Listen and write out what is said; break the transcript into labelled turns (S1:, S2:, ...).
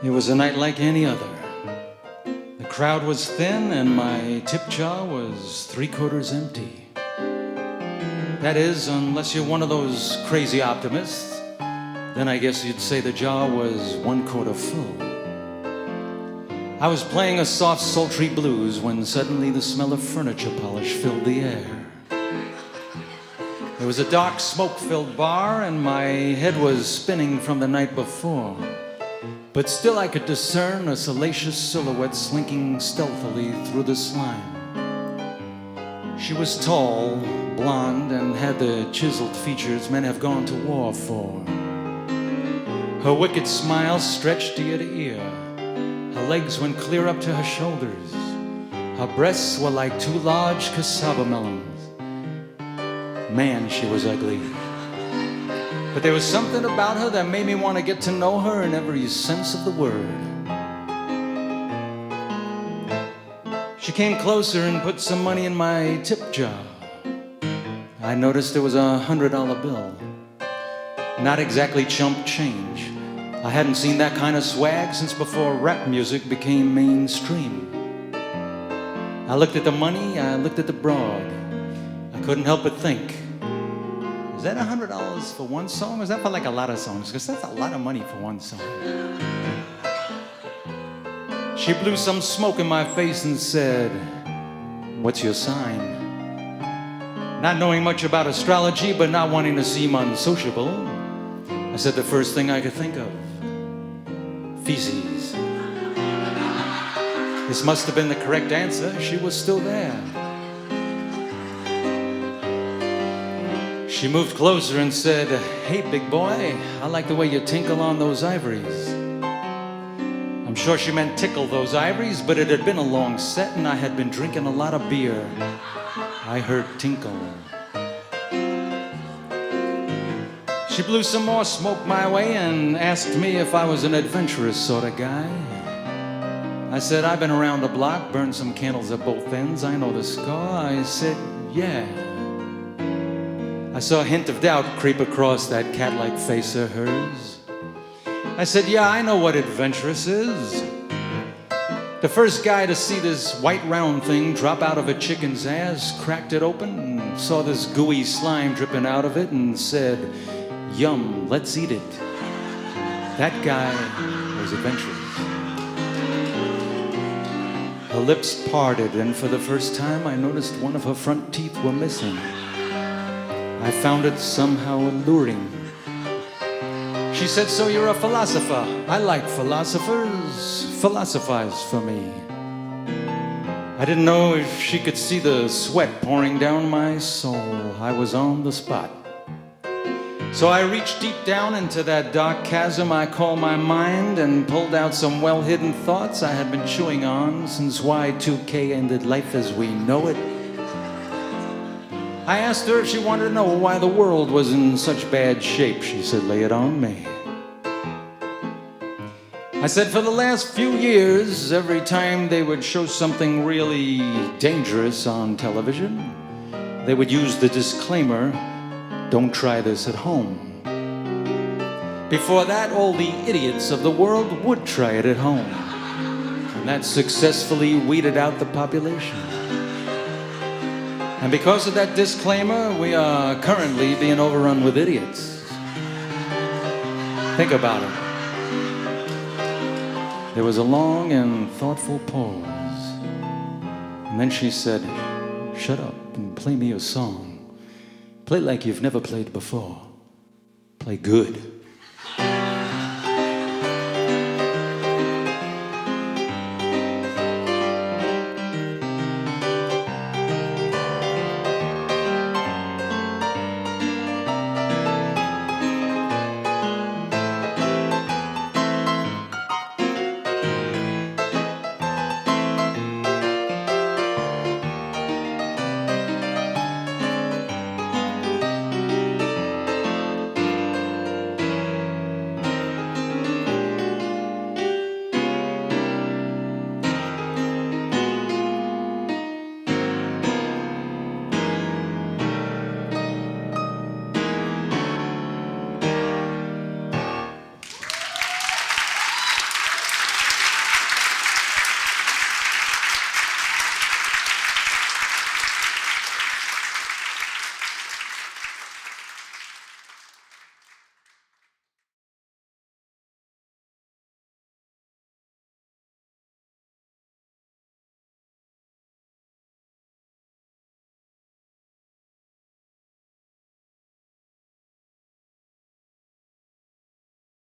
S1: It was a night like any other. The crowd was thin and my tip jar was 3/4 empty. That is, unless you're one of those crazy optimists, then I guess you'd say the jar was 1/4 full. I was playing a soft, sultry blues when suddenly the smell of furniture polish filled the air. It was a dark, smoke-filled bar and my head was spinning from the night before. But still I could discern a salacious silhouette slinking stealthily through the slime. She was tall, blonde, and had the chiseled features men have gone to war for. Her wicked smile stretched ear to ear. Her legs went clear up to her shoulders. Her breasts were like 2 large cassava melons. Man, she was ugly. But there was something about her that made me want to get to know her in every sense of the word. She came closer and put some money in my tip jar. I noticed there was a $100 bill. Not exactly chump change. I hadn't seen that kind of swag since before rap music became mainstream. I looked at the money, I looked at the broad. I couldn't help but think, is that $100 for one song? Or is that for like a lot of songs? Because that's a lot of money for one song. She blew some smoke in my face and said, "What's your sign?" Not knowing much about astrology, but not wanting to seem unsociable, I said the first thing I could think of. Feces. This must have been the correct answer. She was still there. She moved closer and said, "Hey, big boy, I like the way you tinkle on those ivories." I'm sure she meant tickle those ivories, but it had been a long set and I had been drinking a lot of beer. I heard tinkle. She blew some more smoke my way and asked me if I was an adventurous sort of guy. I said, "I've been around the block, burned some candles at both ends, I know the score." I said, "Yeah." I saw a hint of doubt creep across that cat-like face of hers. I said, "Yeah, I know what adventurous is. The first guy to see this white round thing drop out of a chicken's ass cracked it open and saw this gooey slime dripping out of it and said, 'Yum, let's eat it.' That guy was adventurous." Her lips parted, and for the first time I noticed one of her front teeth were missing. I found it somehow alluring. She said, "So you're a philosopher. I like philosophers. Philosophize for me." I didn't know if she could see the sweat pouring down my soul. I was on the spot. So I reached deep down into that dark chasm I call my mind and pulled out some well-hidden thoughts I had been chewing on since Y2K ended life as we know it. I asked her if she wanted to know why the world was in such bad shape. She said, "Lay it on me." I said, "For the last few years, every time they would show something really dangerous on television, they would use the disclaimer, 'Don't try this at home.' Before that, all the idiots of the world would try it at home. And that successfully weeded out the population. And because of that disclaimer, we are currently being overrun with idiots." Think about it. There was a long and thoughtful pause. And then she said, "Shut up and play me a song. Play like you've never played before. Play good."